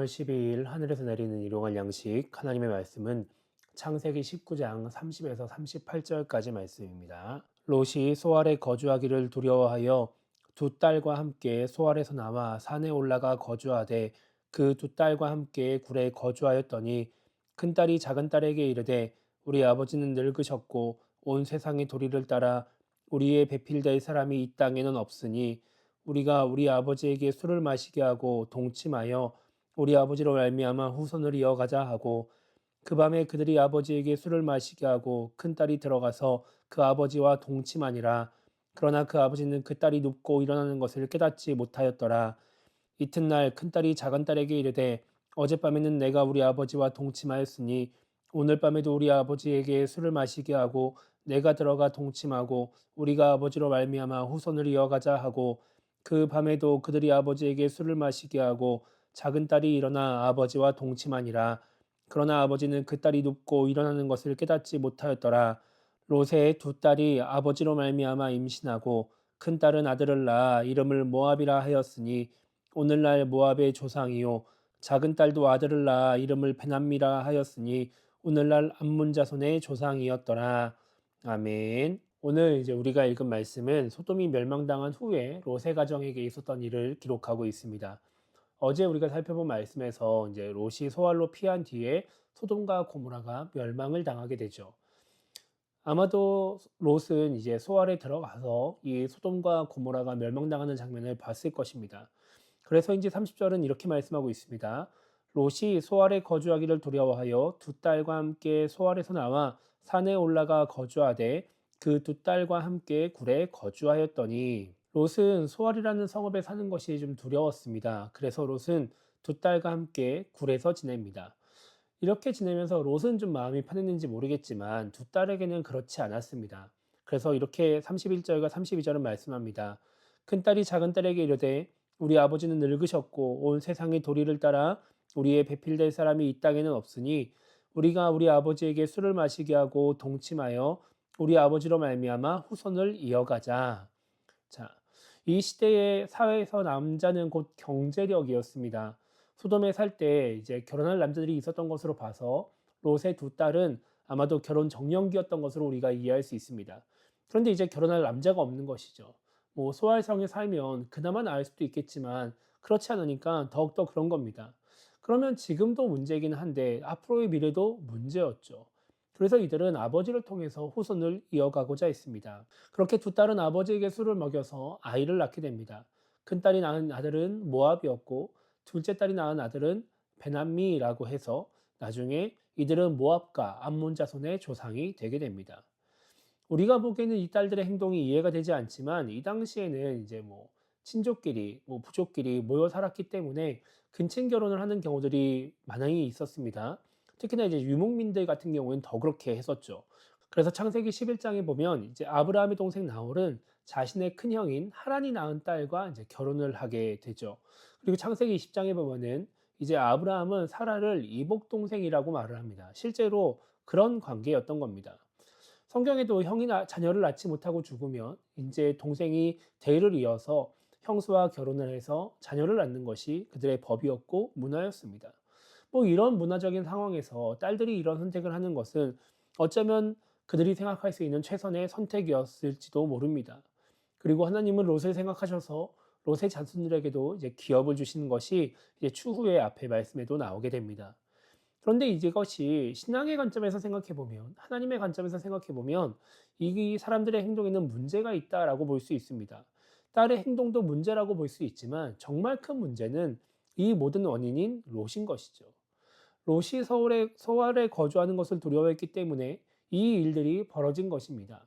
3월 12일 하늘에서 내리는 일용할 양식 하나님의 말씀은 창세기 19장 30에서 38절까지 말씀입니다. 롯이 소알에 거주하기를 두려워하여 두 딸과 함께 소알에서 나와 산에 올라가 거주하되 그 두 딸과 함께 굴에 거주하였더니 큰 딸이 작은 딸에게 이르되 우리 아버지는 늙으셨고 온 세상의 도리를 따라 우리의 배필될 사람이 이 땅에는 없으니 우리가 우리 아버지에게 술을 마시게 하고 동침하여 우리 아버지로 말미암아 후손을 이어가자 하고 그 밤에 그들이 아버지에게 술을 마시게 하고 큰딸이 들어가서 그 아버지와 동침하니라. 그러나 그 아버지는 그 딸이 눕고 일어나는 것을 깨닫지 못하였더라. 이튿날 큰딸이 작은딸에게 이르되 어젯밤에는 내가 우리 아버지와 동침하였으니 오늘 밤에도 우리 아버지에게 술을 마시게 하고 내가 들어가 동침하고 우리가 아버지로 말미암아 후손을 이어가자 하고 그 밤에도 그들이 아버지에게 술을 마시게 하고 작은딸이 일어나 아버지와 동침하니라. 그러나 아버지는 그 딸이 눕고 일어나는 것을 깨닫지 못하였더라. 롯의 두 딸이 아버지로 말미암아 임신하고 큰 딸은 아들을 낳아 이름을 모압이라 하였으니 오늘날 모압의 조상이요 작은 딸도 아들을 낳아 이름을 베남미라 하였으니 오늘날 암몬 자손의 조상이었더라. 아멘. 오늘 이제 우리가 읽은 말씀은 소돔이 멸망당한 후에 롯의 가정에게 있었던 일을 기록하고 있습니다. 어제 우리가 살펴본 말씀에서 이제 롯이 소알로 피한 뒤에 소돔과 고모라가 멸망을 당하게 되죠. 아마도 롯은 이제 소알에 들어가서 이 소돔과 고모라가 멸망당하는 장면을 봤을 것입니다. 그래서인지 30절은 이렇게 말씀하고 있습니다. 롯이 소알에 거주하기를 두려워하여 두 딸과 함께 소알에서 나와 산에 올라가 거주하되 그 두 딸과 함께 굴에 거주하였더니 롯은 소알이라는 성읍에 사는 것이 좀 두려웠습니다. 그래서 롯은 두 딸과 함께 굴에서 지냅니다. 이렇게 지내면서 롯은 좀 마음이 편했는지 모르겠지만 두 딸에게는 그렇지 않았습니다. 그래서 이렇게 31절과 32절은 말씀합니다. 큰딸이 작은딸에게 이르되 우리 아버지는 늙으셨고 온 세상의 도리를 따라 우리의 배필될 사람이 이 땅에는 없으니 우리가 우리 아버지에게 술을 마시게 하고 동침하여 우리 아버지로 말미암아 후손을 이어가자. 자, 이 시대의 사회에서 남자는 곧 경제력이었습니다. 소돔에 살 때 이제 결혼할 남자들이 있었던 것으로 봐서 롯의 두 딸은 아마도 결혼 정년기였던 것으로 우리가 이해할 수 있습니다. 그런데 이제 결혼할 남자가 없는 것이죠. 뭐 소알성에 살면 그나마 나을 수도 있겠지만 그렇지 않으니까 더욱더 그런 겁니다. 그러면 지금도 문제이긴 한데 앞으로의 미래도 문제였죠. 그래서 이들은 아버지를 통해서 후손을 이어가고자 했습니다. 그렇게 두 딸은 아버지에게 술을 먹여서 아이를 낳게 됩니다. 큰딸이 낳은 아들은 모압이었고 둘째 딸이 낳은 아들은 베남미라고 해서 나중에 이들은 모압과 암몬 자손의 조상이 되게 됩니다. 우리가 보기에는 이 딸들의 행동이 이해가 되지 않지만 이 당시에는 이제 뭐 친족끼리, 뭐 부족끼리 모여 살았기 때문에 근친 결혼을 하는 경우들이 많이 있었습니다. 특히나 이제 유목민들 같은 경우에는 더 그렇게 했었죠. 그래서 창세기 11장에 보면 이제 아브라함의 동생 나홀은 자신의 큰 형인 하란이 낳은 딸과 이제 결혼을 하게 되죠. 그리고 창세기 20장에 보면은 이제 아브라함은 사라를 이복 동생이라고 말을 합니다. 실제로 그런 관계였던 겁니다. 성경에도 형이 자녀를 낳지 못하고 죽으면 이제 동생이 대를 이어서 형수와 결혼을 해서 자녀를 낳는 것이 그들의 법이었고 문화였습니다. 뭐 이런 문화적인 상황에서 딸들이 이런 선택을 하는 것은 어쩌면 그들이 생각할 수 있는 최선의 선택이었을지도 모릅니다. 그리고 하나님은 롯을 생각하셔서 롯의 자손들에게도 이제 기업을 주시는 것이 이제 추후에 앞에 말씀에도 나오게 됩니다. 그런데 이것이 신앙의 관점에서 생각해 보면, 하나님의 관점에서 생각해 보면 이 사람들의 행동에는 문제가 있다라고 볼 수 있습니다. 딸의 행동도 문제라고 볼 수 있지만 정말 큰 문제는 이 모든 원인인 롯인 것이죠. 롯이 소알에 거주하는 것을 두려워했기 때문에 이 일들이 벌어진 것입니다.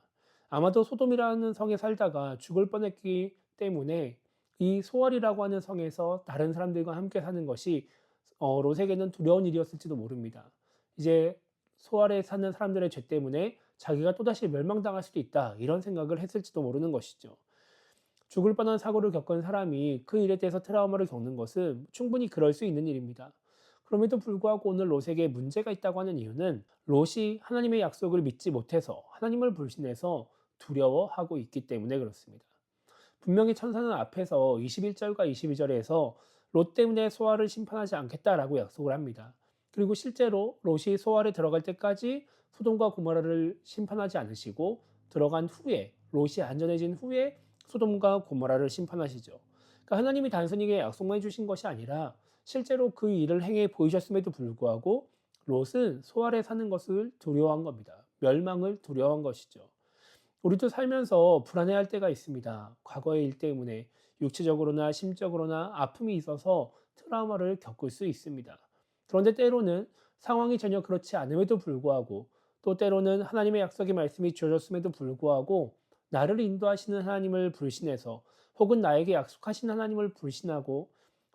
아마도 소돔이라는 성에 살다가 죽을 뻔했기 때문에 이 소알이라고 하는 성에서 다른 사람들과 함께 사는 것이 롯에게는 두려운 일이었을지도 모릅니다. 이제 소알에 사는 사람들의 죄 때문에 자기가 또다시 멸망당할 수도 있다 이런 생각을 했을지도 모르는 것이죠. 죽을 뻔한 사고를 겪은 사람이 그 일에 대해서 트라우마를 겪는 것은 충분히 그럴 수 있는 일입니다. 그럼에도 불구하고 오늘 롯에게 문제가 있다고 하는 이유는 롯이 하나님의 약속을 믿지 못해서 하나님을 불신해서 두려워하고 있기 때문에 그렇습니다. 분명히 천사는 앞에서 21절과 22절에서 롯 때문에 소아를 심판하지 않겠다라고 약속을 합니다. 그리고 실제로 롯이 소아에 들어갈 때까지 소돔과 고모라를 심판하지 않으시고 들어간 후에 롯이 안전해진 후에 소돔과 고모라를 심판하시죠. 그러니까 하나님이 단순히 약속만 해주신 것이 아니라 실제로 그 일을 행해 보이셨음에도 불구하고 롯은 소아에 사는 것을 두려워한 겁니다. 멸망을 두려워한 것이죠. 우리도 살면서 불안해할 때가 있습니다. 과거의 일 때문에 육체적으로나 심적으로나 아픔이 있어서 트라우마를 겪을 수 있습니다. 그런데 때로는 상황이 전혀 그렇지 않음에도 불구하고 또 때로는 하나님의 약속의 말씀이 주어졌음에도 불구하고 나를 인도하시는 하나님을 불신해서 혹은 나에게 약속하신 하나님을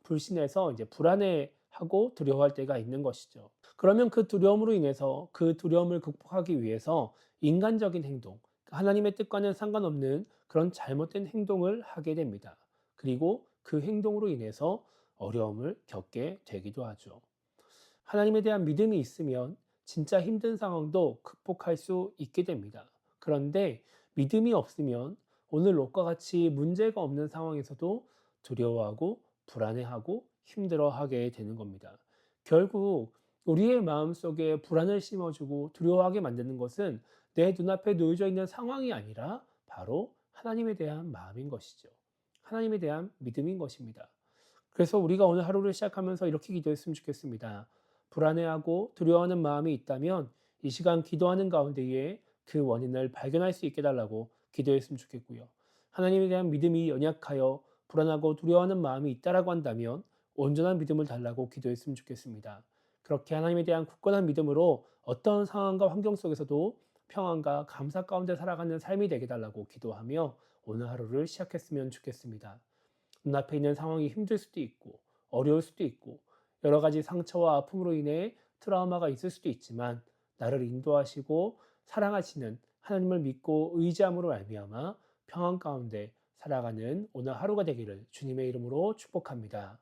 불신해서 이제 불안해하고 두려워할 때가 있는 것이죠. 그러면 그 두려움으로 인해서 그 두려움을 극복하기 위해서 인간적인 행동, 하나님의 뜻과는 상관없는 그런 잘못된 행동을 하게 됩니다. 그리고 그 행동으로 인해서 어려움을 겪게 되기도 하죠. 하나님에 대한 믿음이 있으면 진짜 힘든 상황도 극복할 수 있게 됩니다. 그런데 믿음이 없으면 오늘 롯과 같이 문제가 없는 상황에서도 두려워하고 불안해하고 힘들어하게 되는 겁니다. 결국 우리의 마음속에 불안을 심어주고 두려워하게 만드는 것은 내 눈앞에 놓여져 있는 상황이 아니라 바로 하나님에 대한 마음인 것이죠. 하나님에 대한 믿음인 것입니다. 그래서 우리가 오늘 하루를 시작하면서 이렇게 기도했으면 좋겠습니다. 불안해하고 두려워하는 마음이 있다면 이 시간 기도하는 가운데에 그 원인을 발견할 수 있게 달라고 기도했으면 좋겠고요. 하나님에 대한 믿음이 연약하여 불안하고 두려워하는 마음이 있다라고 한다면 온전한 믿음을 달라고 기도했으면 좋겠습니다. 그렇게 하나님에 대한 굳건한 믿음으로 어떤 상황과 환경 속에서도 평안과 감사 가운데 살아가는 삶이 되게 달라고 기도하며 오늘 하루를 시작했으면 좋겠습니다. 눈앞에 있는 상황이 힘들 수도 있고 어려울 수도 있고 여러 가지 상처와 아픔으로 인해 트라우마가 있을 수도 있지만 나를 인도하시고 사랑하시는 하나님을 믿고 의지함으로 말미암아 평안 가운데 살아가는 오늘 하루가 되기를 주님의 이름으로 축복합니다.